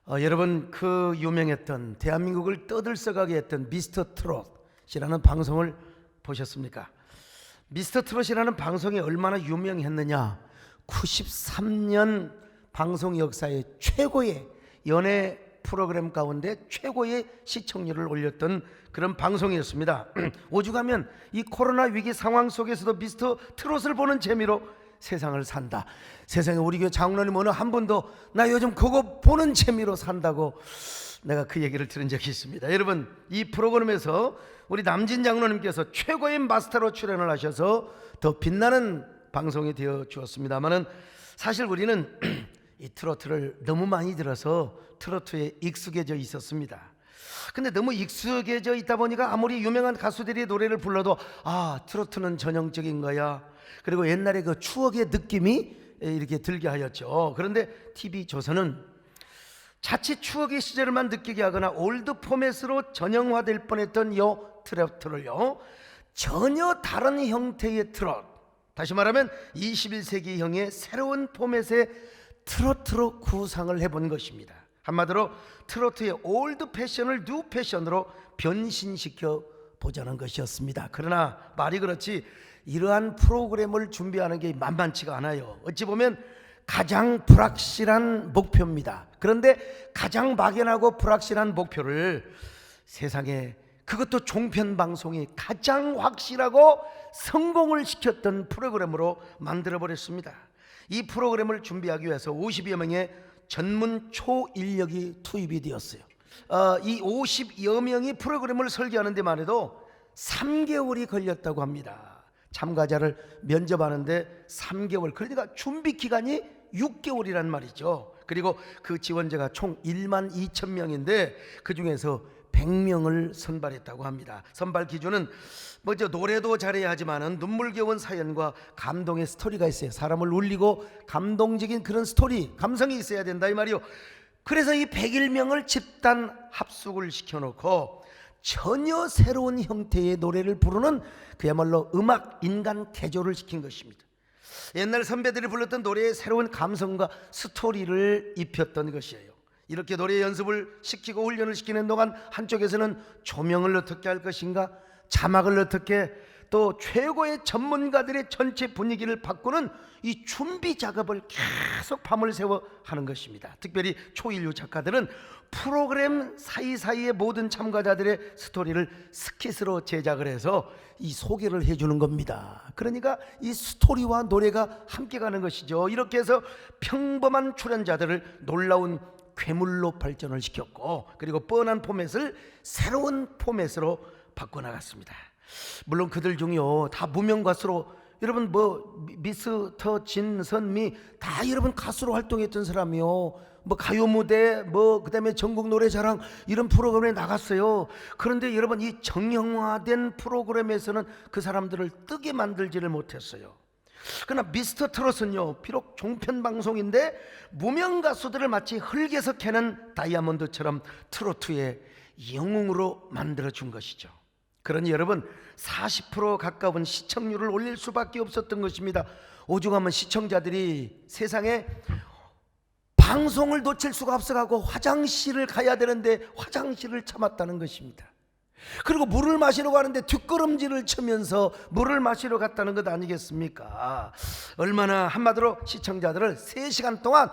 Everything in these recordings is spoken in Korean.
여러분, 그 유명했던 대한민국을 떠들썩하게 했던 미스터 트롯이라는 방송을 보셨습니까? 미스터 트롯이라는 방송이 얼마나 유명했느냐, 93년 방송 역사의 최고의 연예 프로그램 가운데 최고의 시청률을 올렸던 그런 방송이었습니다. 오죽하면 이 코로나 위기 상황 속에서도 미스터 트롯을 보는 재미로 세상을 산다. 세상에 우리 교회 장로님 어느 한 분도 나 요즘 그거 보는 재미로 산다고 내가 그 얘기를 들은 적이 있습니다. 여러분, 이 프로그램에서 우리 남진 장로님께서 최고의 마스터로 출연을 하셔서 더 빛나는 방송이 되어 주었습니다만은, 사실 우리는 이 트로트를 너무 많이 들어서 트로트에 익숙해져 있었습니다. 근데 너무 익숙해져 있다 보니까 아무리 유명한 가수들이 노래를 불러도 트로트는 전형적인 거야, 그리고 옛날에 그 추억의 느낌이 이렇게 들게 하였죠. 그런데 TV조선은 자칫 추억의 시절만 느끼게 하거나 올드 포맷으로 전형화될 뻔했던 이 트로트를요, 전혀 다른 형태의 트롯, 다시 말하면 21세기형의 새로운 포맷의 트로트로 구상을 해본 것입니다. 한마디로 트로트의 올드 패션을 뉴 패션으로 변신시켜 보자는 것이었습니다. 그러나 말이 그렇지 이러한 프로그램을 준비하는 게 만만치가 않아요. 어찌 보면 가장 불확실한 목표입니다. 그런데 가장 막연하고 불확실한 목표를 세상에, 그것도 종편 방송이 가장 확실하고 성공을 시켰던 프로그램으로 만들어 버렸습니다. 이 프로그램을 준비하기 위해서 50여 명의 전문 초인력이 투입이 되었어요. 이 50여 명이 프로그램을 설계하는 데만 해도 3개월이 걸렸다고 합니다. 참가자를 면접하는데 3개월, 그러니까 준비 기간이 6개월이란 말이죠. 그리고 그 지원자가 총 1만 2천 명인데 그 중에서 100명을 선발했다고 합니다. 선발 기준은 먼저 노래도 잘해야 하지만은 눈물겨운 사연과 감동의 스토리가 있어요. 사람을 울리고 감동적인 그런 스토리, 감성이 있어야 된다 이 말이요. 그래서 이 101명을 집단 합숙을 시켜놓고 전혀 새로운 형태의 노래를 부르는 그야말로 음악 인간 개조를 시킨 것입니다. 옛날 선배들이 불렀던 노래에 새로운 감성과 스토리를 입혔던 것이에요. 이렇게 노래 연습을 시키고 훈련을 시키는 동안 한쪽에서는 조명을 어떻게 할 것인가, 자막을 어떻게, 또 최고의 전문가들의 전체 분위기를 바꾸는 이 준비 작업을 계속 밤을 새워 하는 것입니다. 특별히 초인류 작가들은 프로그램 사이사이의 모든 참가자들의 스토리를 스킷으로 제작을 해서 이 소개를 해주는 겁니다. 그러니까 이 스토리와 노래가 함께 가는 것이죠. 이렇게 해서 평범한 출연자들을 놀라운 괴물로 발전을 시켰고, 그리고 뻔한 포맷을 새로운 포맷으로 바꿔나갔습니다. 물론 그들 중에요, 다 무명 가수로, 여러분 미스터 진선미 다 여러분 가수로 활동했던 사람이요, 가요 무대, 그다음에 전국 노래자랑 이런 프로그램에 나갔어요. 그런데 여러분, 이 정형화된 프로그램에서는 그 사람들을 뜨게 만들지를 못했어요. 그러나 미스터 트롯은요, 비록 종편 방송인데 무명 가수들을 마치 흙에서 캐는 다이아몬드처럼 트로트의 영웅으로 만들어준 것이죠. 그러니 여러분, 40% 가까운 시청률을 올릴 수밖에 없었던 것입니다. 오죽하면 시청자들이 세상에 방송을 놓칠 수가 없어가고 화장실을 가야 되는데 화장실을 참았다는 것입니다. 그리고 물을 마시러 가는데 뒷걸음질을 치면서 물을 마시러 갔다는 것 아니겠습니까? 얼마나, 한마디로 시청자들을 3시간 동안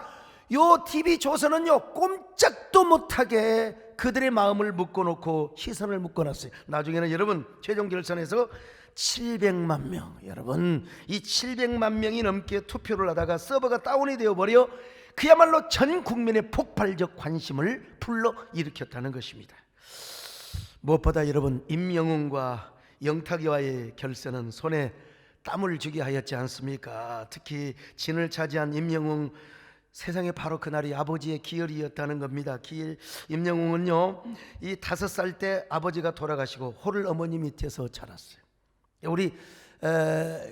요 TV조선은요 꼼짝도 못하게 그들의 마음을 묶어놓고 시선을 묶어놨어요. 나중에는 여러분 최종 결선에서 700만 명, 여러분 이 700만 명이 넘게 투표를 하다가 서버가 다운이 되어버려 그야말로 전 국민의 폭발적 관심을 불러일으켰다는 것입니다. 무엇보다 여러분, 임영웅과 영탁이와의 결선은 손에 땀을 주게 하였지 않습니까? 특히 진을 차지한 임영웅, 세상에 바로 그날이 아버지의 기열이었다는 겁니다. 기열. 임영웅은요, 이 5살 때 아버지가 돌아가시고 홀을 어머니 밑에서 자랐어요. 우리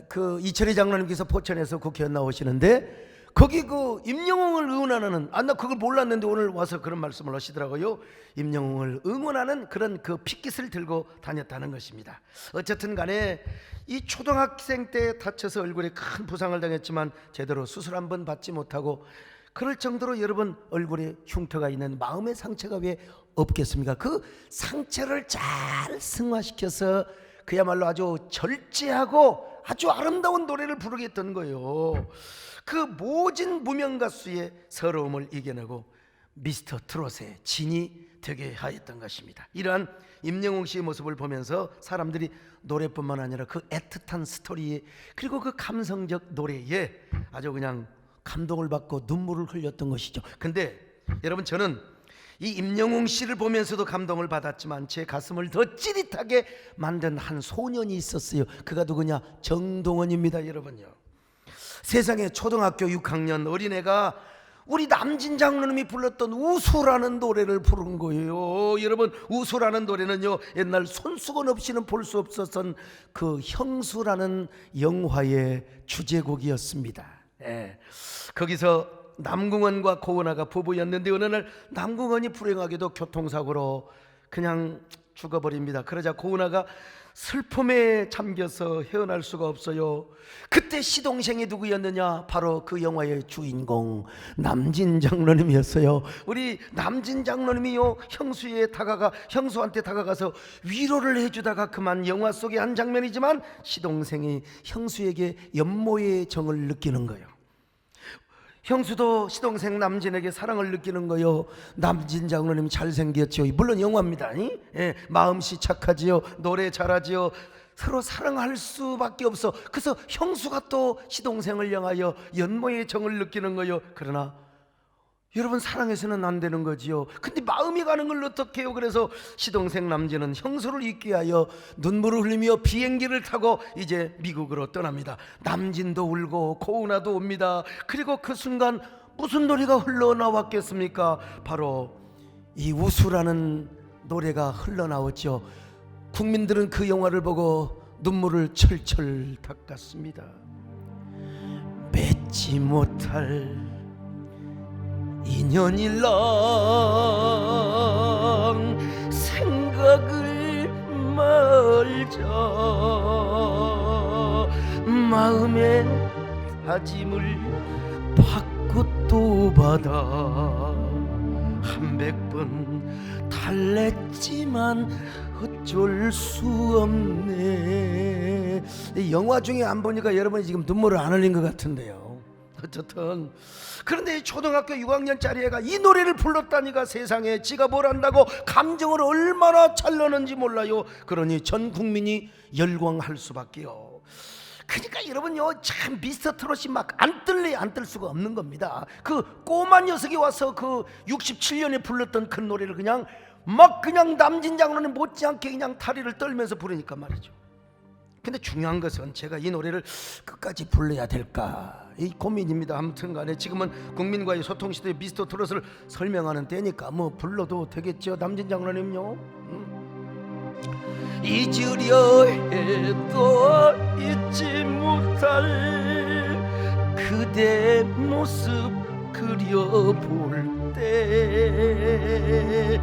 그 이철희 장로님께서 포천에서 국회의원 나오시는데 거기 그 임영웅을 응원하는, 나 그걸 몰랐는데 오늘 와서 그런 말씀을 하시더라고요. 임영웅을 응원하는 그런 그 핏깃을 들고 다녔다는 것입니다. 어쨌든 간에 이 초등학생 때 다쳐서 얼굴에 큰 부상을 당했지만 제대로 수술 한 번 받지 못하고 그럴 정도로 여러분 얼굴에 흉터가 있는 마음의 상처가 왜 없겠습니까? 그 상처를 잘 승화시켜서 그야말로 아주 절제하고 아주 아름다운 노래를 부르게 했던 거예요. 그 모진 무명 가수의 서러움을 이겨내고 미스터 트롯의 진이 되게 하였던 것입니다. 이러한 임영웅 씨의 모습을 보면서 사람들이 노래뿐만 아니라 그 애틋한 스토리에 그리고 그 감성적 노래에 아주 그냥 감동을 받고 눈물을 흘렸던 것이죠. 근데 여러분, 저는 이 임영웅 씨를 보면서도 감동을 받았지만 제 가슴을 더 찌릿하게 만든 한 소년이 있었어요. 그가 누구냐? 정동원입니다. 여러분요, 세상에 초등학교 6학년 어린애가 우리 남진 장로님이 불렀던 우수라는 노래를 부른 거예요. 여러분, 우수라는 노래는요, 옛날 손수건 없이는 볼 수 없었던 그 형수라는 영화의 주제곡이었습니다. 거기서 남궁원과 고은아가 부부였는데 어느 날 남궁원이 불행하게도 교통사고로 그냥 죽어버립니다. 그러자 고은아가 슬픔에 잠겨서 헤어날 수가 없어요. 그때 시동생이 누구였느냐? 바로 그 영화의 주인공 남진 장로님이었어요. 우리 남진 장로님이요, 형수한테 다가가서 위로를 해주다가 그만 영화 속의 한 장면이지만 시동생이 형수에게 연모의 정을 느끼는 거예요. 형수도 시동생 남진에게 사랑을 느끼는 거요. 남진 장로님 잘생겼죠. 물론 영화입니다. 마음씨 착하지요, 노래 잘하지요. 서로 사랑할 수밖에 없어. 그래서 형수가 또 시동생을 향하여 연모의 정을 느끼는 거요. 그러나 여러분, 사랑해서는 안 되는 거지요. 근데 마음이 가는 걸 어떻게 해요? 그래서 시동생 남진은 형수를 잊기 위하여 눈물을 흘리며 비행기를 타고 이제 미국으로 떠납니다. 남진도 울고 고은아도 옵니다. 그리고 그 순간 무슨 노래가 흘러나왔겠습니까? 바로 이 우수라는 노래가 흘러나왔죠. 국민들은 그 영화를 보고 눈물을 철철 닦았습니다. 맺지 못할 인연일랑 생각을 말자. 마음의 다짐을 받고 또 받아 100번 달랬지만 어쩔 수 없네. 영화 중에 안 보니까 여러분이 지금 눈물을 안 흘린 것 같은데요. 어쨌든 그런데 초등학교 6학년짜리 애가 이 노래를 불렀다니까 세상에 지가 뭘 안다고 감정을 얼마나 잘 넣는지 몰라요. 그러니 전 국민이 열광할 수밖에요. 그러니까 여러분요, 참 미스터 트롯이 막 안 뜰 수가 없는 겁니다. 그 꼬만 녀석이 와서 그 67년에 불렀던 그 노래를 그냥 남진 장로님 못지않게 그냥 다리를 떨면서 부르니까 말이죠. 근데 중요한 것은 제가 이 노래를 끝까지 불러야 될까 이 고민입니다. 아무튼 간에 지금은 국민과의 소통 시대의 미스터 트롯을 설명하는 때니까 뭐 불러도 되겠죠. 남진 장로님요, 잊으려 해도 잊지 못할 그대 모습 그려볼 때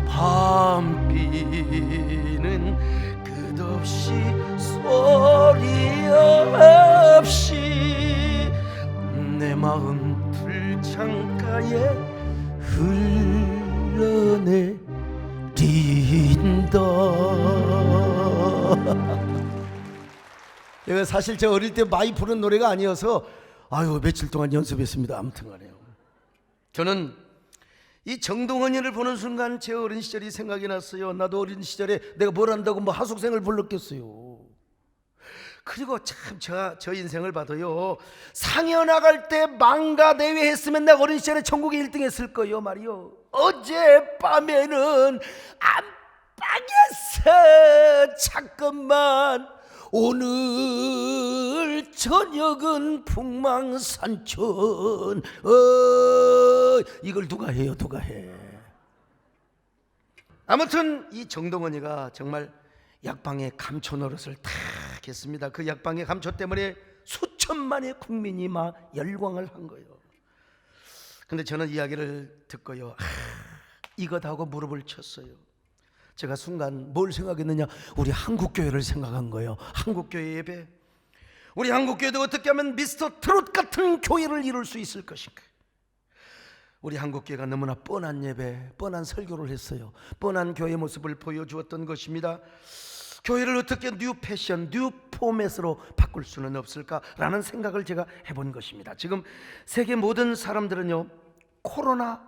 밤비는 끝없이 소리 없이 내 마음 풀창가에 흘러내린다. 이거 사실 저 어릴 때 많이 부른 노래가 아니어서 며칠 동안 연습했습니다. 아무튼 간에요, 저는 이 정동원이를 보는 순간 제 어린 시절이 생각이 났어요. 나도 어린 시절에 내가 뭘 한다고 뭐 하숙생을 불렀겠어요. 그리고 참 저 인생을 봐도요, 상여 나갈 때 망가 대회 했으면 내가 어린 시절에 전국에 1등 했을 거예요 말이요. 어젯밤에는 안방에서 잠깐만, 오늘 저녁은 풍망산천. 이걸 누가 해요? 누가 해? 아무튼 이 정동원이가 정말 약방의 감초 노릇을 다 했습니다. 그 약방의 감초 때문에 수천만의 국민이 막 열광을 한 거예요. 근데 저는 이야기를 듣고요, 이것 하고 무릎을 쳤어요. 제가 순간 뭘 생각했느냐? 우리 한국교회를 생각한 거예요. 한국교회 예배. 우리 한국교회도 어떻게 하면 미스터 트롯 같은 교회를 이룰 수 있을 것인가? 우리 한국교회가 너무나 뻔한 예배, 뻔한 설교를 했어요. 뻔한 교회 모습을 보여주었던 것입니다. 교회를 어떻게 뉴 패션, 뉴 포맷으로 바꿀 수는 없을까라는 생각을 제가 해본 것입니다. 지금 세계 모든 사람들은요, 코로나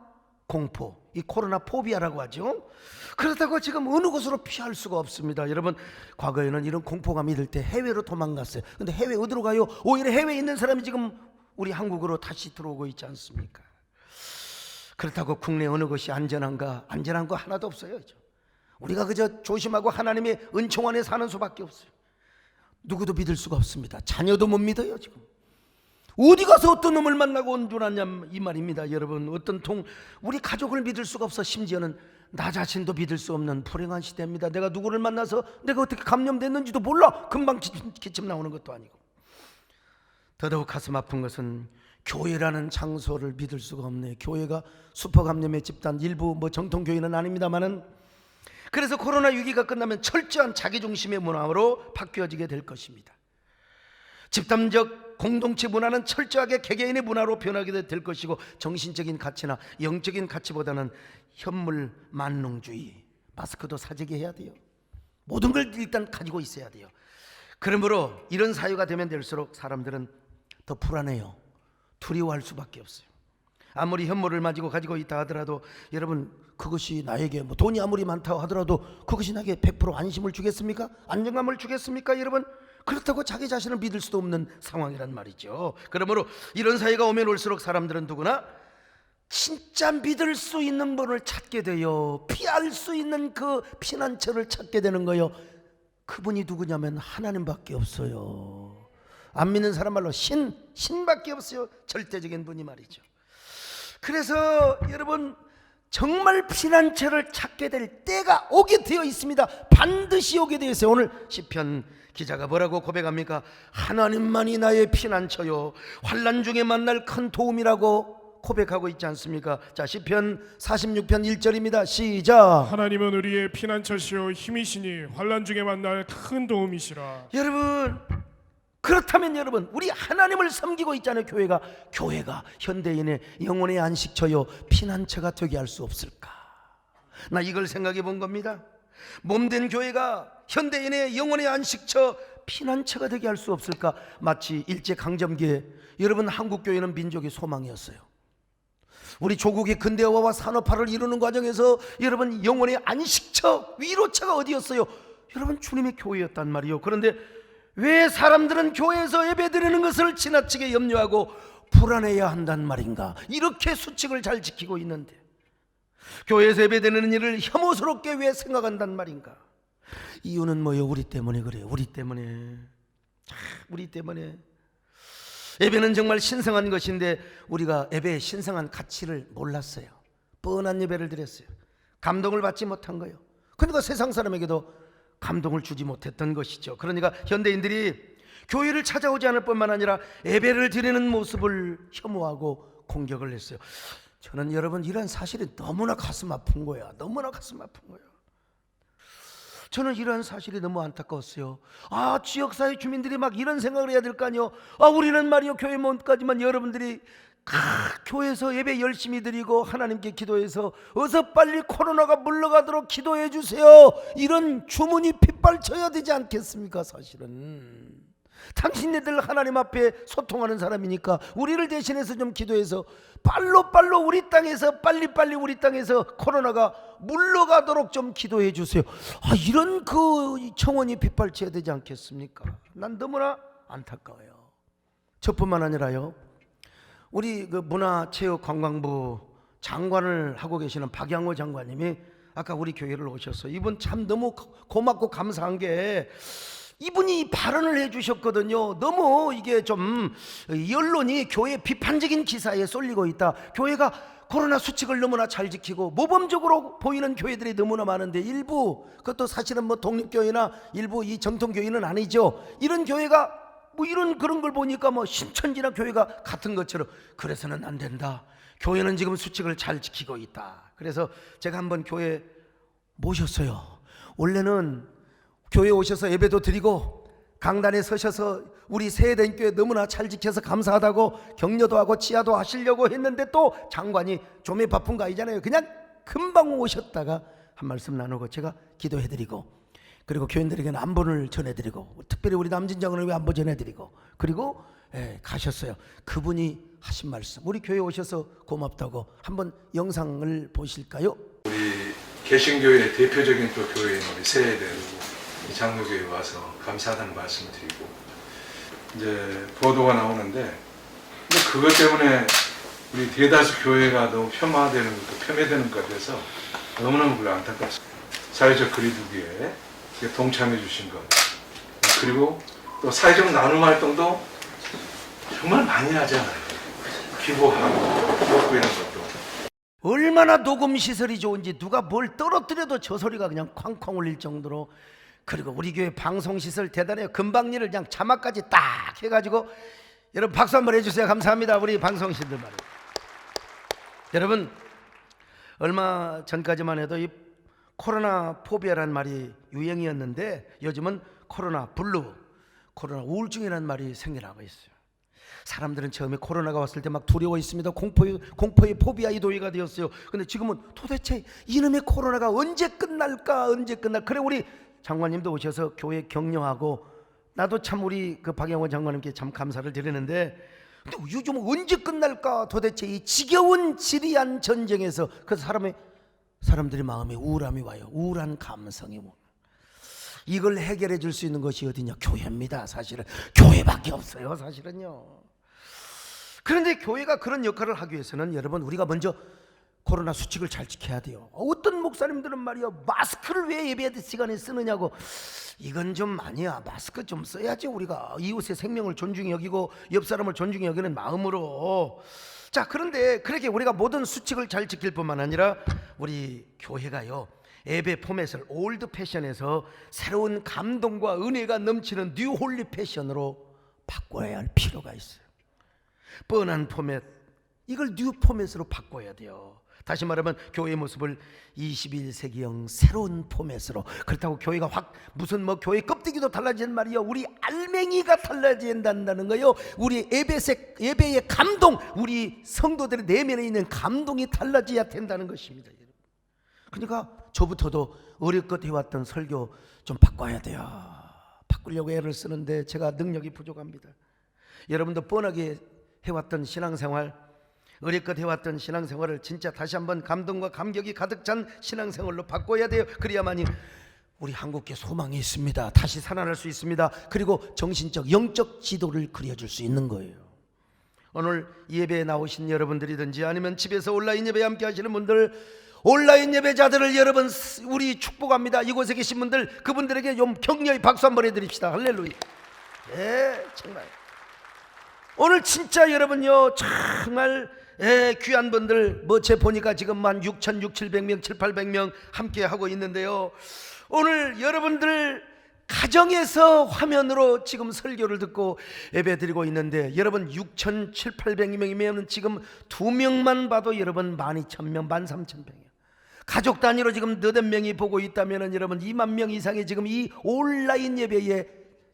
공포, 이 코로나 포비아라고 하죠. 그렇다고 지금 어느 곳으로 피할 수가 없습니다. 여러분, 과거에는 이런 공포감이 들 때 해외로 도망갔어요. 근데 해외 어디로 가요? 오히려 해외에 있는 사람이 지금 우리 한국으로 다시 들어오고 있지 않습니까? 그렇다고 국내 어느 곳이 안전한가? 안전한 거 하나도 없어요. 우리가 그저 조심하고 하나님의 은총 안에 사는 수밖에 없어요. 누구도 믿을 수가 없습니다. 자녀도 못 믿어요. 지금 어디 가서 어떤 놈을 만나고 온 줄 아냐 이 말입니다. 여러분, 우리 가족을 믿을 수가 없어. 심지어는 나 자신도 믿을 수 없는 불행한 시대입니다. 내가 누구를 만나서 내가 어떻게 감염됐는지도 몰라. 금방 기침 나오는 것도 아니고. 더더욱 가슴 아픈 것은 교회라는 장소를 믿을 수가 없네요. 교회가 슈퍼 감염의 집단, 일부 정통교회는 아닙니다만은, 그래서 코로나 위기가 끝나면 철저한 자기중심의 문화로 바뀌어지게 될 것입니다. 집단적 공동체 문화는 철저하게 개개인의 문화로 변하게 될 것이고, 정신적인 가치나 영적인 가치보다는 현물 만능주의, 마스크도 사재기 해야 돼요. 모든 걸 일단 가지고 있어야 돼요. 그러므로 이런 사회가 되면 될수록 사람들은 더 불안해요. 두려워할 수밖에 없어요. 아무리 현물을 가지고 있다 하더라도, 여러분, 그것이 나에게 돈이 아무리 많다 하더라도 그것이 나에게 100% 안심을 주겠습니까? 안정감을 주겠습니까? 여러분, 그렇다고 자기 자신을 믿을 수도 없는 상황이란 말이죠. 그러므로 이런 사회가 오면 올수록 사람들은 누구나 진짜 믿을 수 있는 분을 찾게 돼요. 피할 수 있는 그 피난처를 찾게 되는 거예요. 그분이 누구냐면 하나님밖에 없어요. 안 믿는 사람 말로 신밖에 없어요. 절대적인 분이 말이죠. 그래서 여러분, 정말 피난처를 찾게 될 때가 오게 되어 있습니다. 반드시 오게 되어 있어요. 오늘 시편 기자가 뭐라고 고백합니까? 하나님만이 나의 피난처요, 환난 중에 만날 큰 도움이라고 고백하고 있지 않습니까? 자, 시편 46편 1절입니다. 시작. 하나님은 우리의 피난처시요 힘이시니 환난 중에 만날 큰 도움이시라. 여러분, 그렇다면 여러분, 우리 하나님을 섬기고 있잖아요. 교회가 현대인의 영혼의 안식처요 피난처가 되게 할 수 없을까? 나 이걸 생각해 본 겁니다. 몸된 교회가 현대인의 영혼의 안식처, 피난처가 되게 할 수 없을까? 마치 일제강점기에 여러분, 한국교회는 민족의 소망이었어요. 우리 조국의 근대화와 산업화를 이루는 과정에서 여러분, 영혼의 안식처, 위로처가 어디였어요? 여러분, 주님의 교회였단 말이에요. 그런데 왜 사람들은 교회에서 예배드리는 것을 지나치게 염려하고 불안해야 한단 말인가? 이렇게 수칙을 잘 지키고 있는데 교회에서 예배드리는 일을 혐오스럽게 왜 생각한단 말인가? 이유는 뭐예요? 우리 때문에 그래요. 우리 때문에. 예배는 정말 신성한 것인데 우리가 예배의 신성한 가치를 몰랐어요. 뻔한 예배를 드렸어요. 감동을 받지 못한 거예요. 그러니까 세상 사람에게도 감동을 주지 못했던 것이죠. 그러니까 현대인들이 교회를 찾아오지 않을 뿐만 아니라 예배를 드리는 모습을 혐오하고 공격을 했어요. 저는 여러분, 이런 사실이 너무나 가슴 아픈 거야. 저는 이런 사실이 너무 안타까웠어요. 지역사회 주민들이 막 이런 생각을 해야 될 거 아니요. 우리는 말이요, 교회 못까지만 여러분들이 교회에서 예배 열심히 드리고 하나님께 기도해서 어서 빨리 코로나가 물러가도록 기도해 주세요, 이런 주문이 빗발쳐야 되지 않겠습니까? 사실은 당신네들 하나님 앞에 소통하는 사람이니까 우리를 대신해서 좀 기도해서 빨로 우리 땅에서 빨리 우리 땅에서 코로나가 물러가도록 좀 기도해 주세요. 이런 그 청원이 빗발쳐야 되지 않겠습니까? 난 너무나 안타까워요. 저뿐만 아니라요, 우리 그 문화체육관광부 장관을 하고 계시는 박양호 장관님이 아까 우리 교회를 오셨어요. 이분 참 너무 고맙고 감사한 게, 이분이 발언을 해주셨거든요. 너무 이게 좀 언론이 교회 비판적인 기사에 쏠리고 있다. 교회가 코로나 수칙을 너무나 잘 지키고 모범적으로 보이는 교회들이 너무나 많은데, 일부, 그것도 사실은 독립교회나 일부 이 정통교회는 아니죠. 이런 교회가 이런 그런 걸 보니까 신천지나 교회가 같은 것처럼, 그래서는 안 된다. 교회는 지금 수칙을 잘 지키고 있다. 그래서 제가 한번 교회 모셨어요. 원래는 교회 오셔서 예배도 드리고 강단에 서셔서 우리 세대인 교회 너무나 잘 지켜서 감사하다고 격려도 하고 치하도 하시려고 했는데 또 장관이 좀에 바쁜 거 아니잖아요. 그냥 금방 오셨다가 한 말씀 나누고 제가 기도해드리고, 그리고 교인들에게는 안본을 전해드리고, 특별히 우리 남진 장로를 위해 안보 전해드리고, 그리고 가셨어요. 그분이 하신 말씀, 우리 교회 오셔서 고맙다고 한번 영상을 보실까요? 우리 개신교의 대표적인 또 교회인 우리 세대로 장로교회에 와서 감사하다는 말씀을 드리고, 이제 보도가 나오는데, 근데 그것 때문에 우리 대다수 교회가 너무 폄하되는 것도 폄훼되는 것 같아서 너무너무 그걸 안타깝습니다. 사회적 거리두기에 동참해 주신 것, 그리고 또 사회적 나눔 활동도 정말 많이 하잖아요. 기부하고 기부하는 것도. 얼마나 녹음 시설이 좋은지, 누가 뭘 떨어뜨려도 저 소리가 그냥 쾅쾅 울릴 정도로. 그리고 우리 교회 방송 시설 대단해요. 금방일을 그냥 자막까지 딱 해가지고, 여러분 박수 한번 해주세요. 감사합니다. 우리 방송신들 말이에요. 여러분, 얼마 전까지만 해도 이 코로나 포비아라는 말이 유행이었는데 요즘은 코로나 블루, 코로나 우울증이라는 말이 생겨나고 있어요. 사람들은 처음에 코로나가 왔을 때 막 두려워 있습니다. 공포의 포비아의 도의가 되었어요. 근데 지금은 도대체 이놈의 코로나가 언제 끝날까, 언제 끝날? 그래, 우리 장관님도 오셔서 교회 격려하고, 나도 참 우리 그 박영원 장관님께 참 감사를 드리는데, 근데 요즘 언제 끝날까? 도대체 이 지겨운 지리한 전쟁에서 그 사람들의 마음에 우울함이 와요. 우울한 감성이 옵니다. 이걸 해결해 줄 수 있는 것이 어디냐? 교회입니다. 사실은 교회밖에 없어요. 사실은요. 그런데 교회가 그런 역할을 하기 위해서는 여러분, 우리가 먼저 코로나 수칙을 잘 지켜야 돼요. 어떤 목사님들은 말이야, 마스크를 왜 예배 시간에 쓰느냐고. 이건 좀 아니야. 마스크 좀 써야지. 우리가 이웃의 생명을 존중히 여기고 옆 사람을 존중히 여기는 마음으로. 자, 그런데 그렇게 우리가 모든 수칙을 잘 지킬 뿐만 아니라 우리 교회가요, 예배 포맷을 올드 패션에서 새로운 감동과 은혜가 넘치는 뉴 홀리 패션으로 바꿔야 할 필요가 있어요. 뻔한 포맷, 이걸 뉴 포맷으로 바꿔야 돼요. 다시 말하면 교회의 모습을 21세기형 새로운 포맷으로. 그렇다고 교회가 무슨 교회 껍데기도 달라지는 말이요, 우리 알맹이가 달라진다는 거예요. 우리 예배의 감동, 우리 성도들의 내면에 있는 감동이 달라져야 된다는 것입니다. 그러니까 저부터도 어렵게 해왔던 설교 좀 바꿔야 돼요. 바꾸려고 애를 쓰는데 제가 능력이 부족합니다. 여러분도 뻔하게 해왔던 신앙생활, 어렵게 해왔던 신앙생활을 진짜 다시 한번 감동과 감격이 가득 찬 신앙생활로 바꿔야 돼요. 그래야만이 우리 한국에 소망이 있습니다. 다시 살아날 수 있습니다. 그리고 정신적, 영적 지도를 그려줄 수 있는 거예요. 오늘 예배에 나오신 여러분들이든지 아니면 집에서 온라인 예배에 함께 하시는 분들, 온라인 예배자들을 여러분 우리 축복합니다. 이곳에 계신 분들, 그분들에게 좀 격려의 박수 한번 해드립시다. 할렐루야. 네, 정말 오늘 진짜 여러분요, 정말 귀한 분들, 제 보니까 지금 한 6,700명, 7,800명 함께 하고 있는데요. 오늘 여러분들 가정에서 화면으로 지금 설교를 듣고 예배 드리고 있는데, 여러분 6,700~800명이면 지금 2명만 봐도 여러분 12,000명, 13,000명이에요. 가족 단위로 지금 80명이 보고 있다면 여러분 2만 명 이상이 지금 이 온라인 예배에,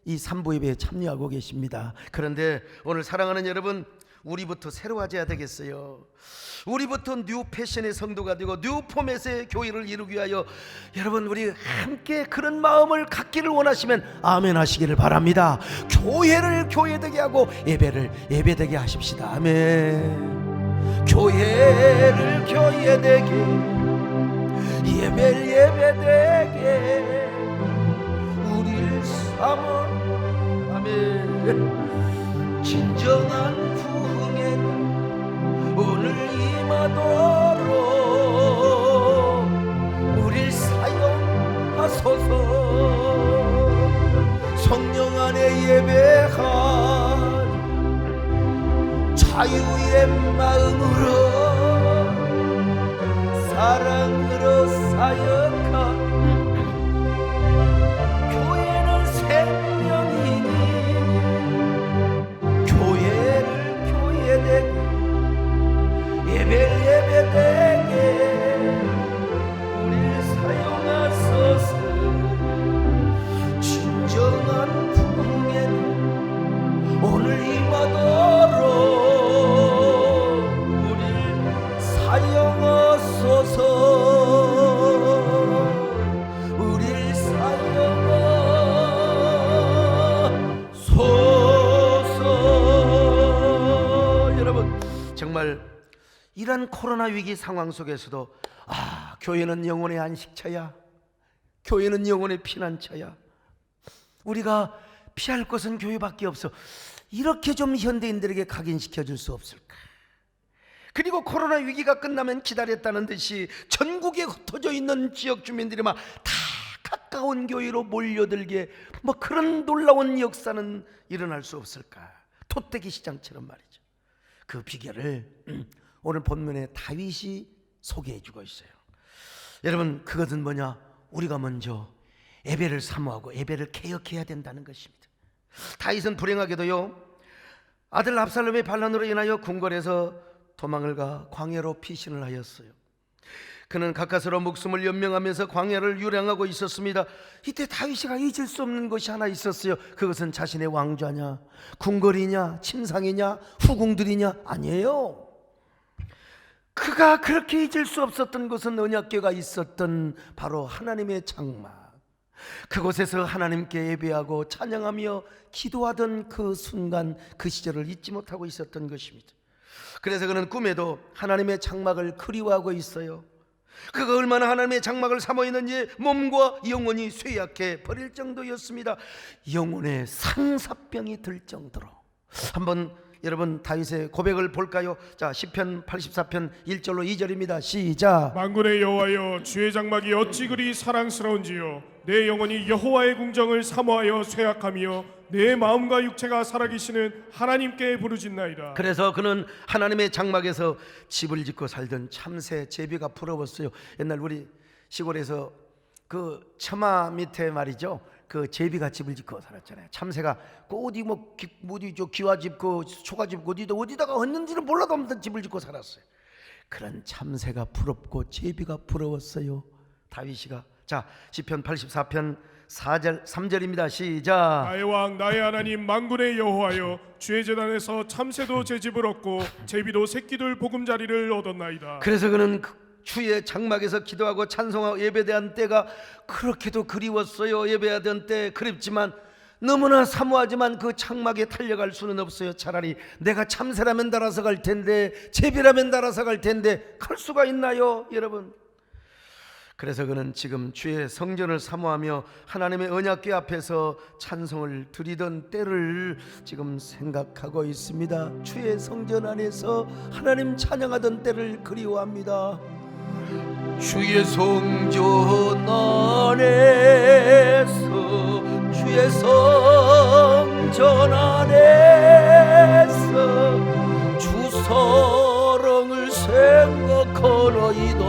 이 3부 예배에 참여하고 계십니다. 그런데 오늘 사랑하는 여러분, 우리부터 새로워져야 되겠어요. 우리부터 뉴 패션의 성도가 되고 뉴 포맷의 교회를 이루기 위하여 여러분, 우리 함께 그런 마음을 갖기를 원하시면 아멘 하시기를 바랍니다. 교회를 교회되게 하고 예배를 예배되게 하십시다. 아멘. 교회를 교회되게, 예배를 예배되게 우리를 삼어. 아멘. 진정한 부흥에는 오늘 임하도록 우릴 사용하소서. 성령 안에 예배한 자유의 마음으로, 사랑으로 사역한 교회는 생명이니, 교회를 교회되게, 예배를 예배되게 우리를 사용하소서. 진정한 부흥에는 위대한 코로나 위기 상황 속에서도 교회는 영혼의 안식처야, 교회는 영혼의 피난처야, 우리가 피할 곳은 교회밖에 없어, 이렇게 좀 현대인들에게 각인시켜 줄 수 없을까? 그리고 코로나 위기가 끝나면 기다렸다는 듯이 전국에 흩어져 있는 지역 주민들이 막 다 가까운 교회로 몰려들게, 뭐 그런 놀라운 역사는 일어날 수 없을까? 토떼기 시장처럼 말이죠. 그 비결을 오늘 본문에 다윗이 소개해 주고 있어요. 여러분, 그것은 뭐냐? 우리가 먼저 예배를 사모하고 예배를 개혁해야 된다는 것입니다. 다윗은 불행하게도요, 아들 압살롬의 반란으로 인하여 궁궐에서 도망을 가 광야로 피신을 하였어요. 그는 가까스로 목숨을 연명하면서 광야를 유랑하고 있었습니다. 이때 다윗이가 잊을 수 없는 것이 하나 있었어요. 그것은 자신의 왕좌냐, 궁궐이냐, 침상이냐, 후궁들이냐? 아니에요. 그가 그렇게 잊을 수 없었던 것은 언약궤가 있었던 바로 하나님의 장막, 그곳에서 하나님께 예배하고 찬양하며 기도하던 그 순간, 그 시절을 잊지 못하고 있었던 것입니다. 그래서 그는 꿈에도 하나님의 장막을 그리워하고 있어요. 그가 얼마나 하나님의 장막을 사모했는지 몸과 영혼이 쇠약해 버릴 정도였습니다. 영혼의 상사병이 들 정도로. 한번 여러분 다윗의 고백을 볼까요? 자, 시편 84편 1절로 2절입니다. 시작. 만군의 여호와여, 주의 장막이 어찌 그리 사랑스러운지요. 내 영혼이 여호와의 궁정을 사모하여 쇠약하며 내 마음과 육체가 살아계시는 하나님께 부르짖나이다. 그래서 그는 하나님의 장막에서 집을 짓고 살던 참새 제비가 부러웠어요. 옛날 우리 시골에서 그 처마 밑에 말이죠, 그 제비가 집을 짓고 살았잖아요. 참새가 그 어디 어디 저 기와집 그 초가집 어디다가 었는지는 몰라도 아무튼 집을 짓고 살았어요. 그런 참새가 부럽고 제비가 부러웠어요. 다윗이가. 자, 시편 84편 4절 3절입니다. 시작. 나의 왕 나의 하나님 만군의 여호와여, 주의 제단에서 참새도 제 집을 얻고 제비도 새끼들 보금자리를 얻었나이다. 그래서 그는 주의 장막에서 기도하고 찬송하고 예배대한 때가 그렇게도 그리웠어요. 예배하던 때 그립지만, 너무나 사모하지만 그 장막에 달려갈 수는 없어요. 차라리 내가 참새라면 날아서 갈 텐데, 제비라면 날아서 갈 텐데 갈 수가 있나요, 여러분? 그래서 그는 지금 주의 성전을 사모하며 하나님의 언약궤 앞에서 찬송을 드리던 때를 지금 생각하고 있습니다. 주의 성전 안에서 하나님 찬양하던 때를 그리워합니다. 주의 성전 안에서, 주의 성전 안에서 주 사랑을 생각하나이다.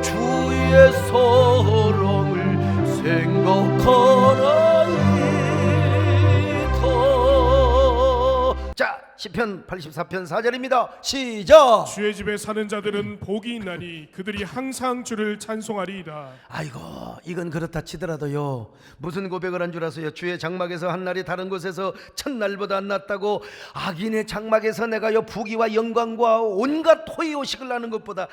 주의 사랑을 생각하나이다. 자, 시편 84편 4절입니다. 시작. 주의 집에 사는 자들은 복이 있나니 그들이 항상 주를 찬송하리이다. 아이고, 이건 그렇다 치더라도요, 무슨 고백을 한 줄 아세요? 주의 장막에서 한 날이 다른 곳에서 첫날보다 낫다고. 악인의 장막에서 내가요 부귀와 영광과 온갖 호의호식을 나는 것보다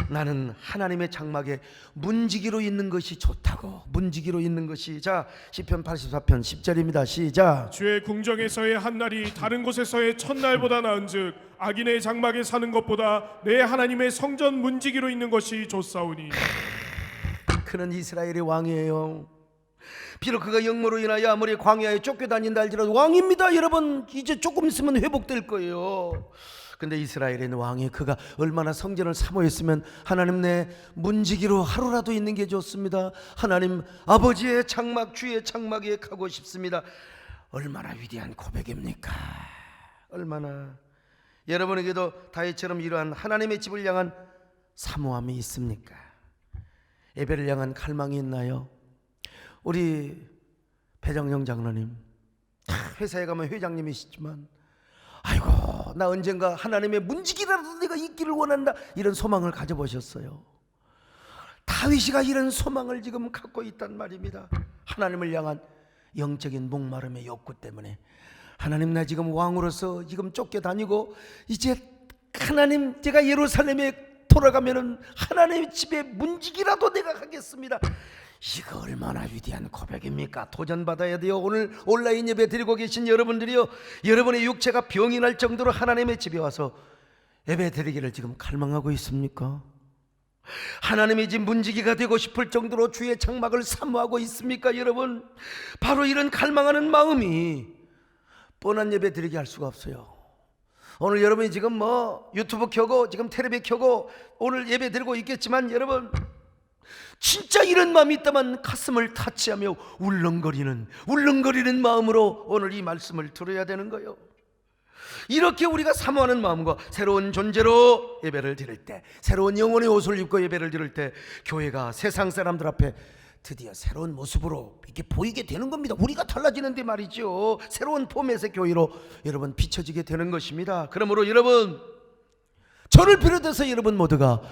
나는 하나님의 장막에 문지기로 있는 것이 좋다고. 문지기로 있는 것이. 자, 시편 84편 10절입니다. 시작. 주의 궁정에서의 한 날이 다른 곳에서의 첫날보다 나은즉 악인의 장막에 사는 것보다 내 하나님의 성전 문지기로 있는 것이 좋사오니. 그는 이스라엘의 왕이에요. 비록 그가 영모로 인하여 아무리 광야에 쫓겨다닌다 할지라도 왕입니다. 여러분, 이제 조금 있으면 회복될 거예요. 근데 이스라엘의 왕이, 그가 얼마나 성전을 사모했으면 하나님 내 문지기로 하루라도 있는 게 좋습니다. 하나님 아버지의 장막, 주의 장막에 가고 싶습니다. 얼마나 위대한 고백입니까? 얼마나. 여러분에게도 다윗처럼 이러한 하나님의 집을 향한 사모함이 있습니까? 예배를 향한 갈망이 있나요? 우리 배정영 장로님, 회사에 가면 회장님이시지만, 아이고, 나 언젠가 하나님의 문지기라도 내가 있기를 원한다, 이런 소망을 가져보셨어요? 다윗이가 이런 소망을 지금 갖고 있단 말입니다. 하나님을 향한 영적인 목마름의 욕구 때문에, 하나님, 나 지금 왕으로서 지금 쫓겨다니고 이제 하나님, 제가 예루살렘에 돌아가면은 하나님의 집에 문지기라도 내가 하겠습니다. 이거 얼마나 위대한 고백입니까? 도전받아야 돼요. 오늘 온라인 예배 드리고 계신 여러분들이요, 여러분의 육체가 병이 날 정도로 하나님의 집에 와서 예배 드리기를 지금 갈망하고 있습니까? 하나님의 집 문지기가 되고 싶을 정도로 주의 장막을 사모하고 있습니까, 여러분? 바로 이런 갈망하는 마음이 뻔한 예배 드리게 할 수가 없어요. 오늘 여러분이 지금 뭐 유튜브 켜고 지금 텔레비 켜고 오늘 예배 드리고 있겠지만, 여러분 진짜 이런 마음이 있다면 가슴을 타치하며 울렁거리는 마음으로 오늘 이 말씀을 들어야 되는 거예요. 이렇게 우리가 사모하는 마음과 새로운 존재로 예배를 드릴 때, 새로운 영혼의 옷을 입고 예배를 드릴 때, 교회가 세상 사람들 앞에 드디어 새로운 모습으로 이렇게 보이게 되는 겁니다. 우리가 달라지는데 말이죠. 새로운 포맷의 교회로 여러분 비춰지게 되는 것입니다. 그러므로 여러분, 저를 비롯해서 여러분 모두가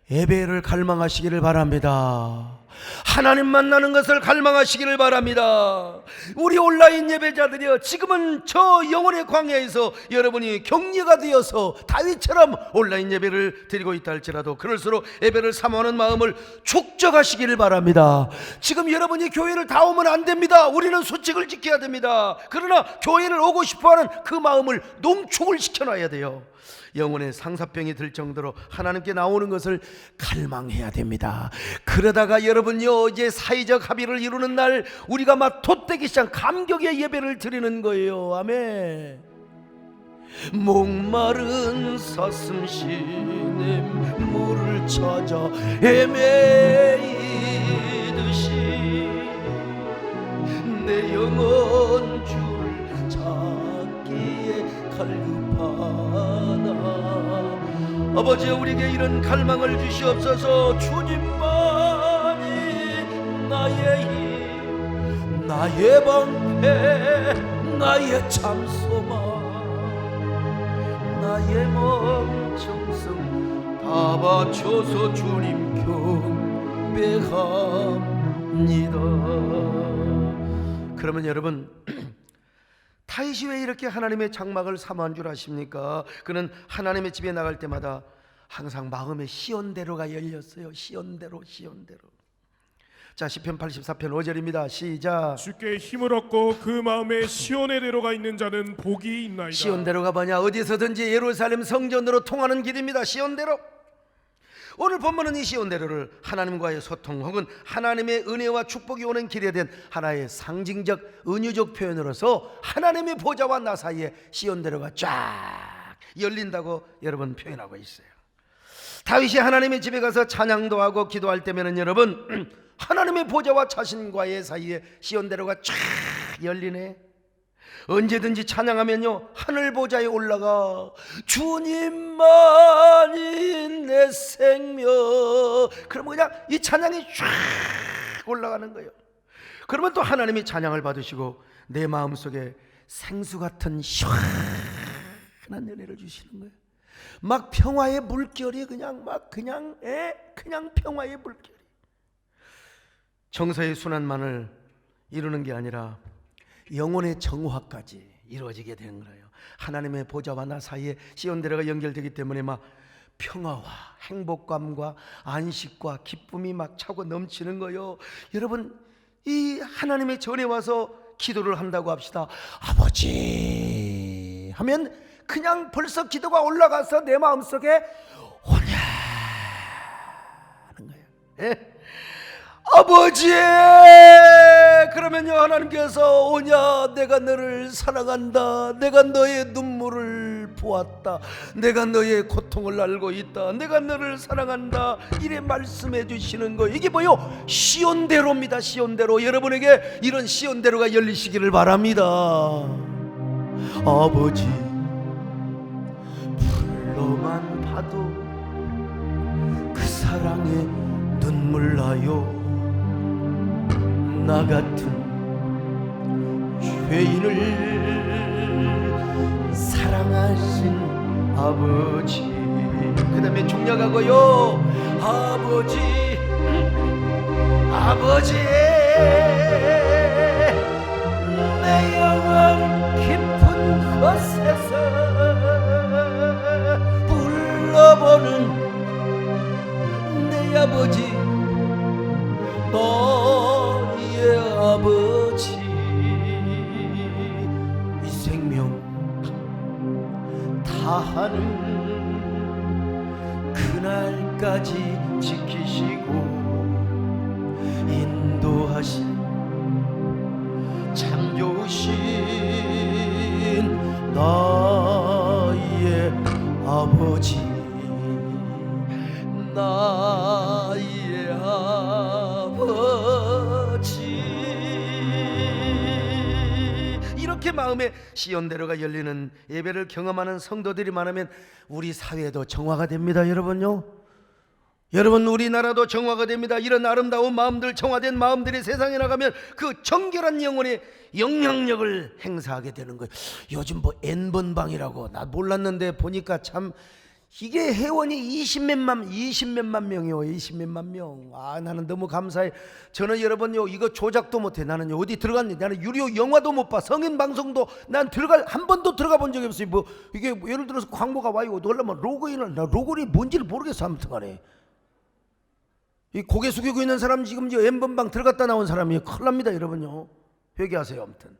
예배를 갈망하시기를 바랍니다. 하나님 만나는 것을 갈망하시기를 바랍니다. 우리 온라인 예배자들이여, 지금은 저 영혼의 광야에서 여러분이 격려가 되어서 다윗처럼 온라인 예배를 드리고 있다 할지라도 그럴수록 예배를 사모하는 마음을 축적하시기를 바랍니다. 지금 여러분이 교회를 다 오면 안 됩니다. 우리는 수칙을 지켜야 됩니다. 그러나 교회를 오고 싶어하는 그 마음을 농축을 시켜놔야 돼요. 영혼의 상사병이 들 정도로 하나님께 나오는 것을 갈망해야 됩니다. 그러다가 여러분요, 이제 사회적 합의를 이루는 날 우리가 막 돛대기 시작 감격의 예배를 드리는 거예요. 아멘. 목마른 사슴시 내 물을 찾아 헤매이듯이 내 영혼 주를 찾기에 갈급하다. 아버지, 우리에게 이런 갈망을 주시옵소서. 주님만이 나의 힘, 나의 방패, 나의 참소망, 나의 멈정성 다 바쳐서 주님 경배합니다. 그러면 여러분, 다윗이 왜 이렇게 하나님의 장막을 사모한 줄 아십니까? 그는 하나님의 집에 나갈 때마다 항상 마음의 시온대로가 열렸어요. 시온대로. 자, 시편 84편 5절입니다. 시작. 주께 힘을 얻고 그 마음에 시온의 대로가 있는 자는 복이 있나이다. 시온대로가 뭐냐? 어디서든지 예루살렘 성전으로 통하는 길입니다. 시온대로. 오늘 본문은 이 시온대로를 하나님과의 소통 혹은 하나님의 은혜와 축복이 오는 길에 대한 하나의 상징적 은유적 표현으로서 하나님의 보좌와 나 사이에 시온대로가 쫙 열린다고 여러분 표현하고 있어요. 다윗이 하나님의 집에 가서 찬양도 하고 기도할 때면은 여러분, 하나님의 보좌와 자신과의 사이에 시온대로가 쫙 열리네. 언제든지 찬양하면요, 하늘 보좌에 올라가 주님만이 내 생명. 그러면 그냥 이 찬양이 쫙 올라가는 거예요. 그러면 또 하나님이 찬양을 받으시고 내 마음속에 생수 같은 시원한 은혜를 주시는 거예요. 막 평화의 물결이 그냥 평화의 물결이. 정서의 순환만을 이루는 게 아니라 영혼의 정화까지 이루어지게 되는 거예요. 하나님의 보좌와 나 사이에 시온대로가 연결되기 때문에 막 평화와 행복감과 안식과 기쁨이 막 차고 넘치는 거예요. 여러분, 이 하나님의 전에 와서 기도를 한다고 합시다. 아버지 하면 그냥 벌써 기도가 올라가서 내 마음속에 오냐 하는 거예요. 예? 아버지, 그러면요, 하나님께서 오냐, 내가 너를 사랑한다, 내가 너의 눈물을 보았다, 내가 너의 고통을 알고 있다, 내가 너를 사랑한다, 이래 말씀해 주시는 거예요. 이게 뭐요? 시온대로입니다. 시온대로. 여러분에게 이런 시온대로가 열리시기를 바랍니다. 아버지, 불러만 봐도 그 사랑에 눈물 나요. 나 같은 죄인을 사랑하신 아버지. 그 다음에 중략하고요, 아버지 내 영혼 깊은 곳에서 불러보는 내 아버지, 너의 아버지. 이 생명 다하는 날까지 지키시고 인도하신 참 좋으신 나의 아버지, 나의 아버지. 이렇게 마음에 시온대로가 열리는 예배를 경험하는 성도들이 많으면 우리 사회도 정화가 됩니다. 여러분요, 여러분, 우리나라도 정화가 됩니다. 이런 아름다운 마음들, 정화된 마음들이 세상에 나가면 그 정결한 영혼의 영향력을 행사하게 되는 거예요. 요즘 뭐 N번방이라고, 나 몰랐는데 보니까 참 이게 회원이 20몇만 명이요. 20몇만 명. 아, 나는 너무 감사해. 저는 여러분요, 이거 조작도 못해. 나는 어디 들어갔니? 나는 유료 영화도 못 봐. 성인 방송도 난 한 번도 들어가 본 적이 없어요. 뭐 이게 예를 들어서 광고가 와이고 놀라면 나 로그인이 뭔지를 모르겠어. 아무튼 간에 이 고개 숙이고 있는 사람, 지금 저 N번방 들어갔다 나온 사람이 큰일 납니다. 여러분요, 회개하세요. 아무튼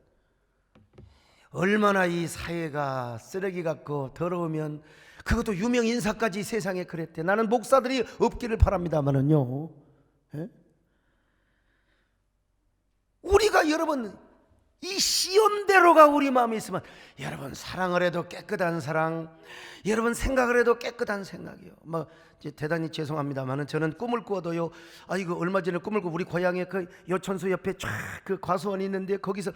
얼마나 이 사회가 쓰레기 같고 더러우면, 그것도 유명 인사까지 세상에 그랬대. 나는 목사들이 없기를 바랍니다만은요, 예? 우리가 여러분 이 시온대로가 우리 마음에 있으면, 여러분 사랑을 해도 깨끗한 사랑, 여러분 생각을 해도 깨끗한 생각이요. 뭐 이제 대단히 죄송합니다만은 저는 꿈을 꾸어도요, 이거 얼마 전에 꿈을 꾸, 우리 고향에 그 여천수 옆에 쫙 그 과수원이 있는데 거기서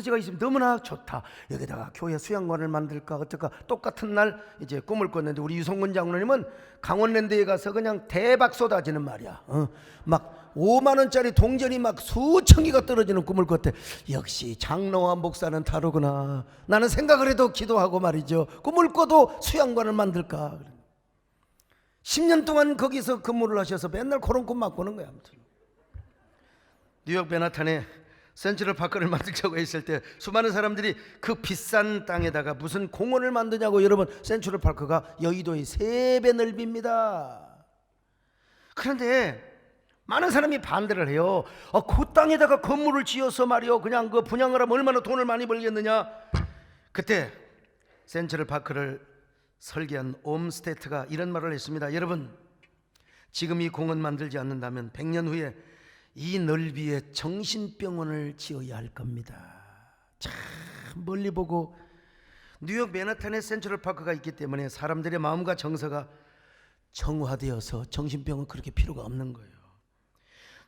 제가 있으면 너무나 좋다. 여기다가 교회 수양관을 만들까 어떨까. 똑같은 날 이제 꿈을 꿨는데 우리 유성근 장로님은 강원랜드에 가서 그냥 대박 쏟아지는 말이야. 막 5만 원짜리 동전이 막 수천 개가 떨어지는 꿈을 꿨대. 역시 장로와 목사는 다르구나. 나는 생각을 해도 기도하고 말이죠, 꿈을 꿔도 수양관을 만들까. 10년 동안 거기서 근무를 하셔서 맨날 그런 꿈만 꾸는 거야. 아무튼 뉴욕 맨하탄에 센트럴 파크를 만들자고 했을 때 수많은 사람들이 그 비싼 땅에다가 무슨 공원을 만드냐고. 여러분, 센트럴 파크가 여의도의 3배 넓입니다. 그런데 많은 사람이 반대를 해요. 그 땅에다가 건물을 지어서 말이요, 그냥 그 분양을 하면 얼마나 돈을 많이 벌겠느냐. 그때 센트럴 파크를 설계한 옴스테트가 이런 말을 했습니다. 여러분, 지금 이 공원 만들지 않는다면 100년 후에 이 넓이에 정신병원을 지어야 할 겁니다. 참 멀리 보고, 뉴욕 맨하탄에 센트럴 파크가 있기 때문에 사람들의 마음과 정서가 정화되어서 정신병은 그렇게 필요가 없는 거예요.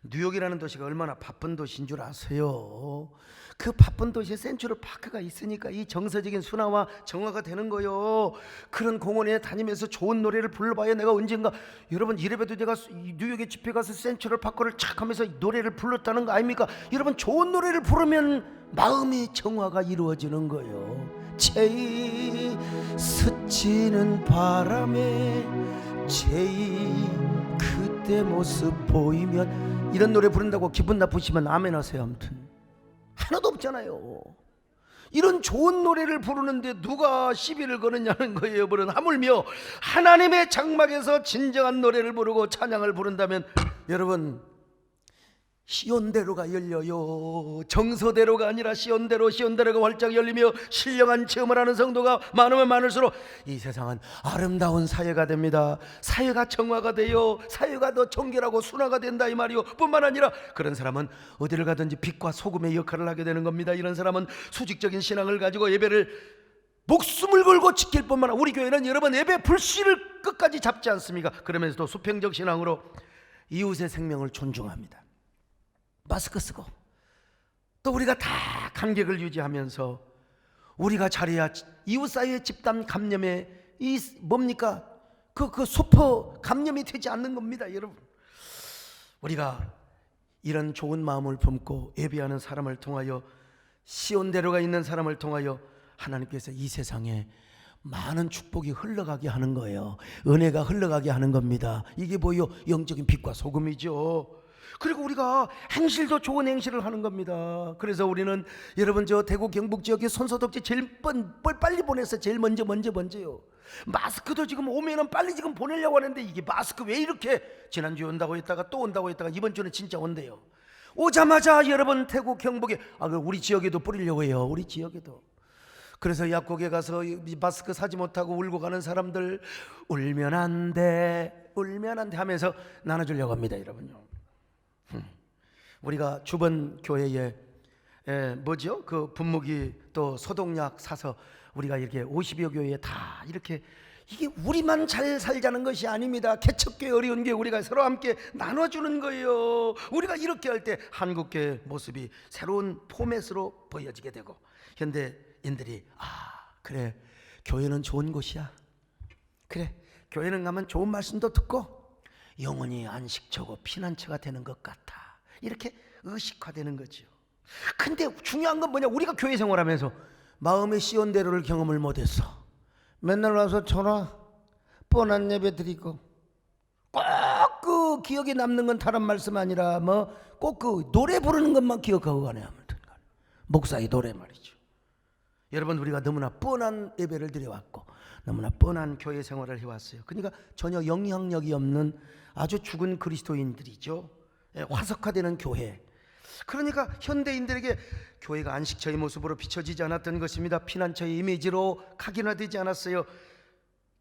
뉴욕이라는 도시가 얼마나 바쁜 도시인 줄 아세요? 그 바쁜 도시에 센트럴 파크가 있으니까 이 정서적인 순화와 정화가 되는 거예요. 그런 공원에 다니면서 좋은 노래를 불러봐야 내가 언젠가, 여러분 이래봬도 내가 뉴욕에 집회 가서 센트럴 파크를 착 하면서 노래를 불렀다는 거 아닙니까? 여러분, 좋은 노래를 부르면 마음의 정화가 이루어지는 거예요. 채이 스치는 바람에 채이 그때 모습 보이면, 이런 노래 부른다고 기분 나쁘시면 아멘 하세요. 아무튼 하나도 없잖아요. 이런 좋은 노래를 부르는데 누가 시비를 거느냐는 거예요. 여러분, 하물며 하나님의 장막에서 진정한 노래를 부르고 찬양을 부른다면, 여러분 시온대로가 열려요. 정서대로가 아니라 시온대로가 활짝 열리며 신령한 체험을 하는 성도가 많으면 많을수록 이 세상은 아름다운 사회가 됩니다. 사회가 정화가 돼요. 사회가 더 정결하고 순화가 된다 이 말이요. 뿐만 아니라 그런 사람은 어디를 가든지 빛과 소금의 역할을 하게 되는 겁니다. 이런 사람은 수직적인 신앙을 가지고 예배를 목숨을 걸고 지킬 뿐만 아니라, 우리 교회는 여러분 예배 불씨를 끝까지 잡지 않습니까? 그러면서도 수평적 신앙으로 이웃의 생명을 존중합니다. 마스크 쓰고, 또 우리가 다 간격을 유지하면서 우리가 잘해야 이웃 사이의 집단 감염에 이 뭡니까? 그 슈퍼 감염이 되지 않는 겁니다. 여러분, 우리가 이런 좋은 마음을 품고 예배하는 사람을 통하여, 시온대로가 있는 사람을 통하여 하나님께서 이 세상에 많은 축복이 흘러가게 하는 거예요. 은혜가 흘러가게 하는 겁니다. 이게 뭐요? 영적인 빛과 소금이죠. 그리고 우리가 행실도 좋은 행실을 하는 겁니다. 그래서 우리는 여러분 저 대구 경북 지역에 손소독제 제일 빨리 보내서 제일 먼저요. 마스크도 지금 오면은 빨리 지금 보내려고 하는데, 이게 마스크 왜 이렇게 지난주에 온다고 했다가 또 온다고 했다가 이번 주는 진짜 온대요. 오자마자 여러분 대구 경북에 우리 지역에도 뿌리려고 해요. 우리 지역에도. 그래서 약국에 가서 마스크 사지 못하고 울고 가는 사람들, 울면 안 돼. 얼마나 하면서 나눠주려고 합니다, 여러분요. 우리가 주변 교회에 뭐죠? 그 분무기 또 소독약 사서 우리가 이렇게 50여 교회에 다 이렇게, 이게 우리만 잘 살자는 것이 아닙니다. 개척교회 어려운 게 우리가 서로 함께 나눠주는 거예요. 우리가 이렇게 할 때 한국교회 모습이 새로운 포맷으로 보여지게 되고, 현대인들이 그래, 교회는 좋은 곳이야. 그래, 교회는 가면 좋은 말씀도 듣고 영혼이 안식처고 피난처가 되는 것 같아. 이렇게 의식화되는 거죠. 근데 중요한 건 뭐냐? 우리가 교회 생활하면서 마음의 시온대로를 경험을 못했어. 맨날 와서 전화 뻔한 예배 드리고, 꼭 그 기억에 남는 건 다른 말씀 아니라 뭐 꼭 그 노래 부르는 것만 기억하고 가네. 아무튼 목사의 노래 말이죠. 여러분, 우리가 너무나 뻔한 예배를 드려왔고 너무나 뻔한 교회 생활을 해왔어요. 그러니까 전혀 영향력이 없는 아주 죽은 그리스도인들이죠. 화석화되는 교회. 그러니까 현대인들에게 교회가 안식처의 모습으로 비춰지지 않았던 것입니다. 피난처의 이미지로 각인화되지 않았어요.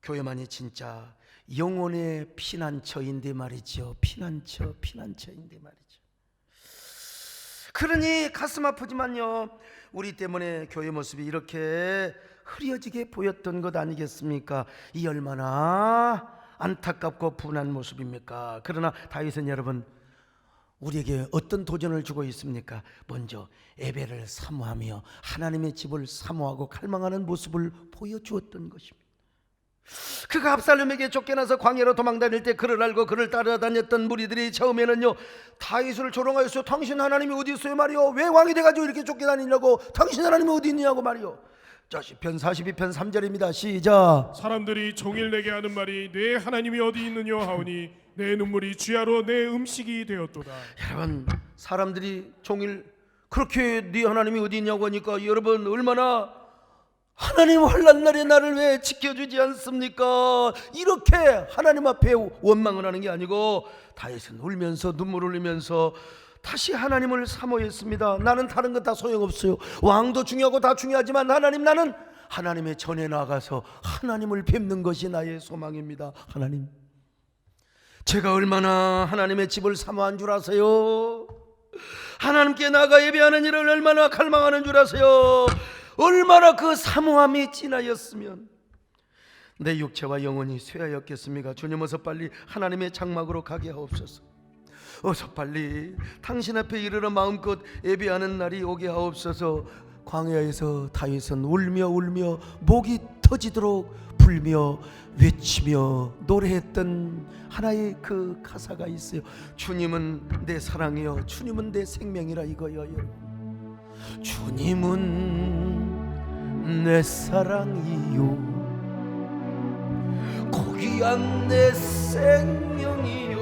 교회만이 진짜 영혼의 피난처인데 말이죠. 피난처인데 말이죠. 그러니 가슴 아프지만요, 우리 때문에 교회 모습이 이렇게 흐려지게 보였던 것 아니겠습니까? 이 얼마나 안타깝고 분한 모습입니까? 그러나 다윗은 여러분, 우리에게 어떤 도전을 주고 있습니까? 먼저 예배를 사모하며 하나님의 집을 사모하고 갈망하는 모습을 보여주었던 것입니다. 그가 압살롬에게 쫓겨나서 광야로 도망다닐 때 그를 알고 그를 따라다녔던 무리들이 처음에는요, 다윗을 조롱하였어요. 당신 하나님이 어디 있어요 말이요? 왜 왕이 돼가지고 이렇게 쫓겨다니냐고. 당신 하나님이 어디 있냐고 말이요. 자, 시편 42편 3절입니다. 시작. 사람들이 종일 내게 하는 말이 내 하나님이 어디 있느냐 하오니 내 눈물이 주야로 내 음식이 되었도다. 여러분, 사람들이 종일 그렇게 네 하나님이 어디 있냐고 하니까 여러분, 얼마나 하나님 환난 날에 나를 왜 지켜주지 않습니까? 이렇게 하나님 앞에 원망을 하는 게 아니고 다윗은 울면서 눈물을 흘리면서 다시 하나님을 사모했습니다. 나는 다른 것 다 소용없어요. 왕도 중요하고 다 중요하지만 나는 하나님의 전에 나가서 하나님을 뵙는 것이 나의 소망입니다. 하나님, 제가 얼마나 하나님의 집을 사모한 줄 아세요? 하나님께 나가 예배하는 일을 얼마나 갈망하는 줄 아세요? 얼마나 그 사모함이 진하였으면 내 육체와 영혼이 쇠하였겠습니까? 주님, 어서 빨리 하나님의 장막으로 가게 하옵소서. 어서 빨리 당신 앞에 이르러 마음껏 예배하는 날이 오게 하옵소서. 광야에서 다윗은 울며 목이 터지도록 불며 외치며 노래했던 하나의 그 가사가 있어요. 주님은 내 사랑이요, 주님은 내 생명이라 이거요. 여러분, 주님은 내 사랑이요, 고귀한 내 생명이요,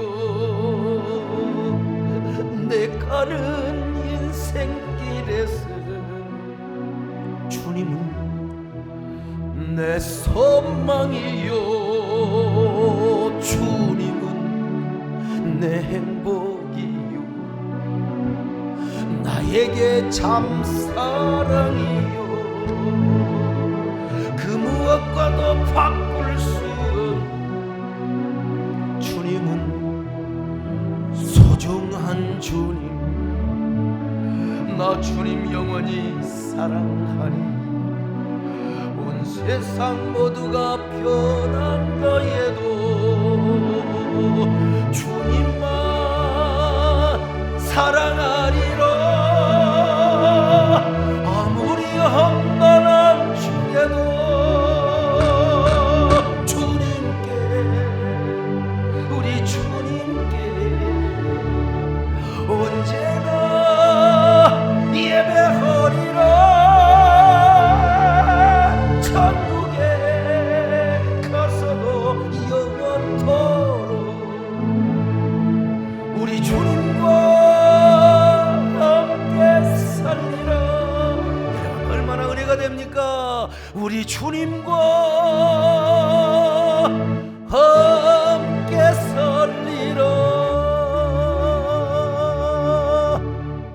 내 가는 인생길에서 주님은 내 소망이요, 주님은 내 행복이요, 나에게 참 사랑이요, 그 무엇과도 바꿀 수 없는 주님은 소중한 주님. 나 주님 영원히 사랑하리. 온 세상 모두가 변한다 해도 주님만 사랑하리라. 아무리 험난한 중에도 주님께, 우리 주님께 언제나 예배하리라. 천국에 가서도 영원토록 우리 주님과 함께 살리라. 여러분, 얼마나 은혜가 됩니까? 우리 주님과 함께 살리라.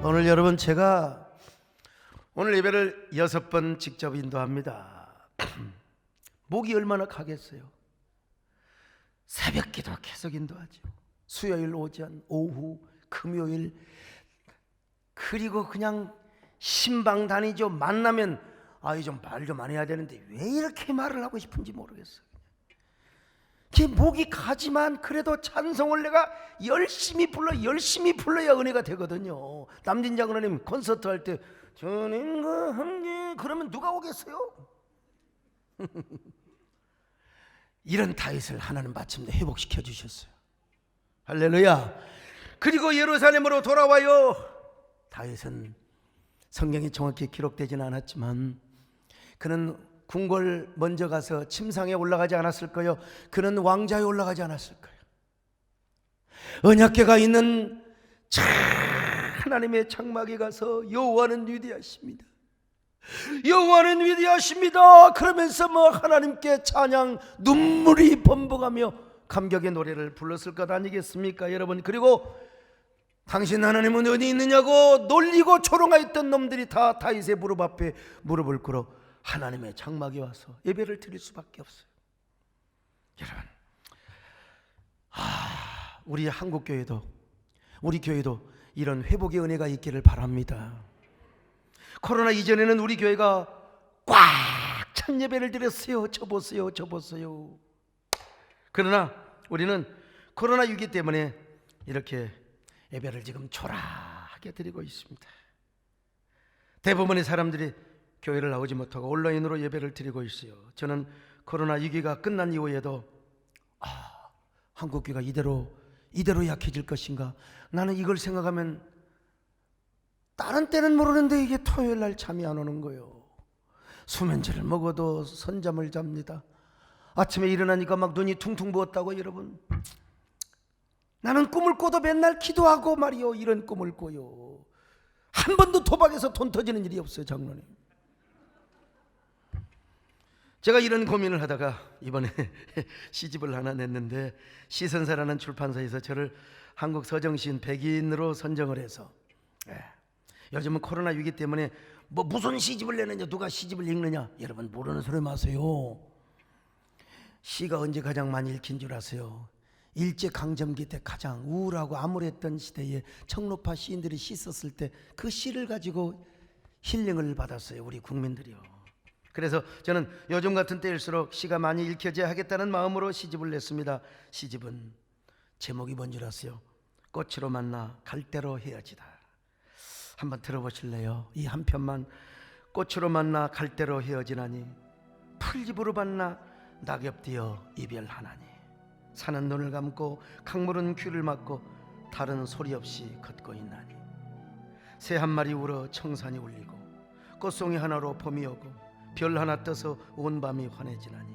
오늘 여러분, 제가 오늘 예배를 6번 직접 인도합니다. 목이 얼마나 가겠어요? 새벽기도 계속 인도하죠. 수요일 오전, 오후, 금요일, 그리고 그냥 신방 다니죠. 만나면 좀 말 좀 안 해야 되는데 왜 이렇게 말을 하고 싶은지 모르겠어요. 제 목이 가지만 그래도 찬송을 내가 열심히 불러야 은혜가 되거든요. 남진 장로님 콘서트 할 때 주님과 함께 그러면 누가 오겠어요? 이런 다윗을 하나님 마침내 회복시켜 주셨어요. 할렐루야. 그리고 예루살렘으로 돌아와요. 다윗은 성경이 정확히 기록되지는 않았지만 그는 궁궐 먼저 가서 침상에 올라가지 않았을 거요. 그는 왕좌에 올라가지 않았을 거예요. 언약궤가 있는 하나님의 장막에 가서 여호와는 위대하십니다. 여호와는 위대하십니다. 그러면서 하나님께 찬양 눈물이 범벅하며 감격의 노래를 불렀을 것 아니겠습니까, 여러분? 그리고 당신 하나님은 어디 있느냐고 놀리고 조롱하였던 놈들이 다 다윗의 무릎 앞에 무릎을 꿇어 하나님의 장막에 와서 예배를 드릴 수밖에 없어요. 여러분, 우리 한국교회도, 우리 교회도 이런 회복의 은혜가 있기를 바랍니다. 코로나 이전에는 우리 교회가 꽉 찬 예배를 드렸어요. 쳐보세요. 그러나 우리는 코로나 위기 때문에 이렇게 예배를 지금 초라하게 드리고 있습니다. 대부분의 사람들이 교회를 나오지 못하고 온라인으로 예배를 드리고 있어요. 저는 코로나 위기가 끝난 이후에도 한국교회가 이대로 약해질 것인가, 나는 이걸 생각하면 다른 때는 모르는데 이게 토요일 날 잠이 안 오는 거예요. 수면제를 먹어도 선잠을 잡니다. 아침에 일어나니까 막 눈이 퉁퉁 부었다고. 여러분, 나는 꿈을 꿔도 맨날 기도하고 말이요, 이런 꿈을 꿔요. 한 번도 도박에서 돈 터지는 일이 없어요, 장로님. 제가 이런 고민을 하다가 이번에 시집을 하나 냈는데, 시선사라는 출판사에서 저를 한국 서정시인 100인으로 선정을 해서, 요즘은 코로나 위기 때문에 무슨 시집을 내느냐, 누가 시집을 읽느냐, 여러분 모르는 소리 마세요. 시가 언제 가장 많이 읽힌 줄 아세요? 일제강점기 때 가장 우울하고 암울했던 시대에 청로파 시인들이 시 썼을 때 그 시를 가지고 힐링을 받았어요, 우리 국민들이요. 그래서 저는 요즘 같은 때일수록 시가 많이 읽혀져야 하겠다는 마음으로 시집을 냈습니다. 시집은 제목이 뭔 줄 아세요? 꽃으로 만나 갈대로 헤어지다. 한번 들어보실래요? 이 한 편만. 꽃으로 만나 갈대로 헤어지나니, 풀잎으로 만나 낙엽되어 이별하나니, 산은 눈을 감고 강물은 귀를 막고 달은 소리 없이 걷고 있나니, 새 한 마리 울어 청산이 울리고 꽃송이 하나로 봄이 오고 별 하나 떠서 온 밤이 환해지나니,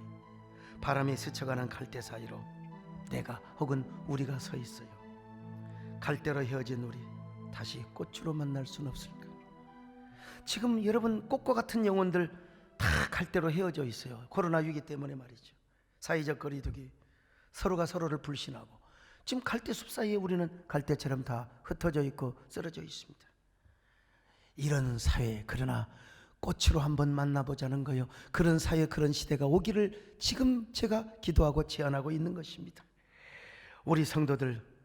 바람이 스쳐가는 갈대 사이로 내가 혹은 우리가 서 있어요. 갈대로 헤어진 우리 다시 꽃으로 만날 순 없을까? 지금 여러분, 꽃과 같은 영혼들 다 갈대로 헤어져 있어요. 코로나 위기 때문에 말이죠. 사회적 거리두기, 서로가 서로를 불신하고 지금 갈대숲 사이에 우리는 갈대처럼 다 흩어져 있고 쓰러져 있습니다. 이런 사회, 그러나 꽃으로 한번 만나보자는 거예요. 그런 사회, 그런 시대가 오기를 지금 제가 기도하고 제안하고 있는 것입니다. 우리 성도들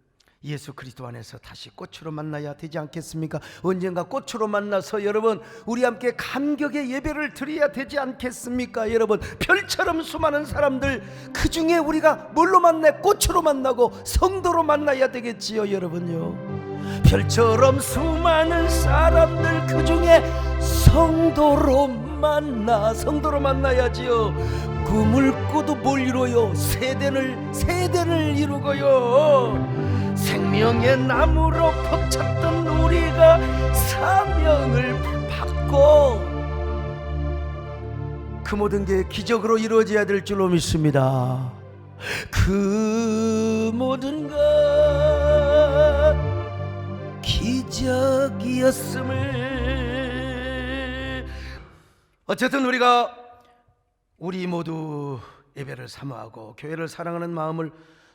예수 그리스도 안에서 다시 꽃으로 만나야 되지 않겠습니까? 언젠가 꽃으로 만나서 여러분, 우리 함께 감격의 예배를 드려야 되지 않겠습니까? 여러분, 별처럼 수많은 사람들, 그 중에 우리가 뭘로 만나? 꽃으로 만나고 성도로 만나야 되겠지요, 여러분요. 별처럼 수많은 사람들, 그 중에 성도로 만나야지요. 꿈을 꿔도 뭘 이루어요? 세대를 이루고요. 생명의 나무로 벅찼던 우리가 사명을 받고 그 모든 게 기적으로 이루어져야 될 줄로 믿습니다. 그 모든 것 기적이었음을. 어쨌든 우리 모두 예배를 사모하고 교회를 사랑하는 마음을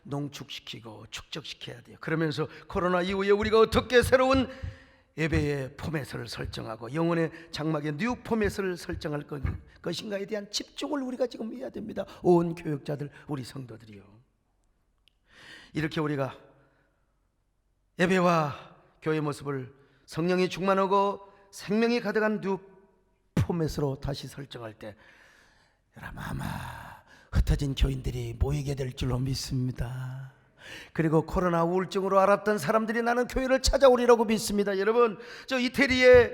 농축시키고 축적시켜야 돼요. 그러면서 코로나 이후에 우리가 어떻게 새로운 예배의 포맷을 설정하고 영혼의 장막의 뉴 포맷을 설정할 것인가에 대한 집중을 우리가 지금 해야 됩니다. 온 교역자들, 우리 성도들이요. 이렇게 우리가 예배와 교회 모습을 성령이 충만하고 생명이 가득한 뉴 포맷으로 다시 설정할 때 여러분 아마 흩어진 교인들이 모이게 될 줄로 믿습니다. 그리고 코로나 우울증으로 앓았던 사람들이 나는 교회를 찾아오리라고 믿습니다. 여러분, 저 이태리에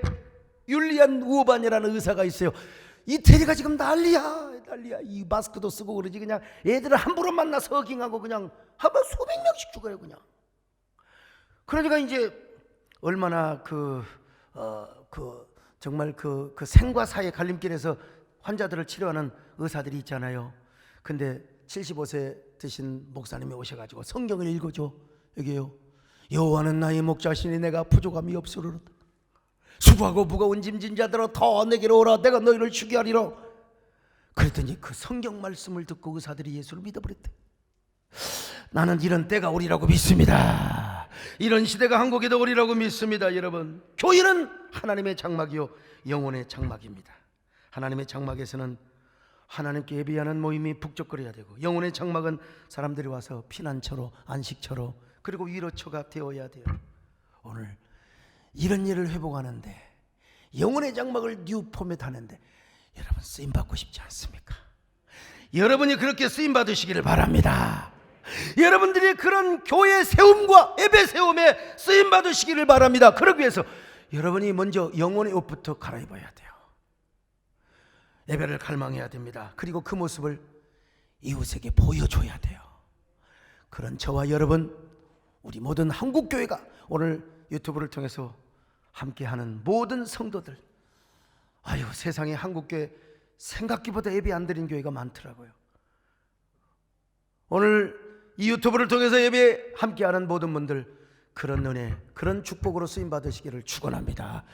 율리안 우어반이라는 의사가 있어요. 이태리가 지금 난리야. 이 마스크도 쓰고 그러지. 그냥 애들을 함부로 만나서 허깅하고 그냥 하면 수백 명씩 죽어요 그냥. 그러니까 이제 얼마나 정말 그 생과 사의 갈림길에서 환자들을 치료하는 의사들이 있잖아요. 근데 75세 드신 목사님이 오셔가지고 성경을 읽어줘. 여기요. 여호와는 나의 목자시니 내가 부족함이 없으리로다. 수고하고 무거운 짐진 자들아 더 내게로 오라. 내가 너희를 쉬게 하리라. 그랬더니 그 성경 말씀을 듣고 의사들이 예수를 믿어버렸대. 나는 이런 때가 오리라고 믿습니다. 이런 시대가 한국에도 오리라고 믿습니다. 여러분, 교회는 하나님의 장막이요 영혼의 장막입니다. 하나님의 장막에서는 하나님께 예배하는 모임이 북적거려야 되고, 영혼의 장막은 사람들이 와서 피난처로, 안식처로, 그리고 위로처가 되어야 돼요. 오늘 이런 일을 회복하는데, 영혼의 장막을 뉴 포맷 하는데 여러분 쓰임 받고 싶지 않습니까? 여러분이 그렇게 쓰임 받으시기를 바랍니다. 여러분들이 그런 교회 세움과 예배 세움에 쓰임 받으시기를 바랍니다. 그러기 위해서 여러분이 먼저 영혼의 옷부터 갈아입어야 돼요. 예배를 갈망해야 됩니다. 그리고 그 모습을 이웃에게 보여줘야 돼요. 그런 저와 여러분, 우리 모든 한국교회가 오늘 유튜브를 통해서 함께하는 모든 성도들, 아유 세상에 한국교회 생각기보다 예배 안 드린 교회가 많더라고요. 오늘 이 유튜브를 통해서 예배 함께하는 모든 분들 그런 은혜, 그런 축복으로 쓰임 받으시기를 축원합니다.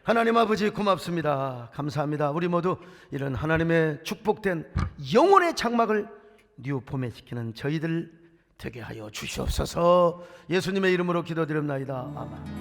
하나님 아버지 고맙습니다. 감사합니다. 우리 모두 이런 하나님의 축복된 영혼의 장막을 뉴 포맷시키는 저희들 되게 하여 주시옵소서. 예수님의 이름으로 기도드립나이다. 아멘.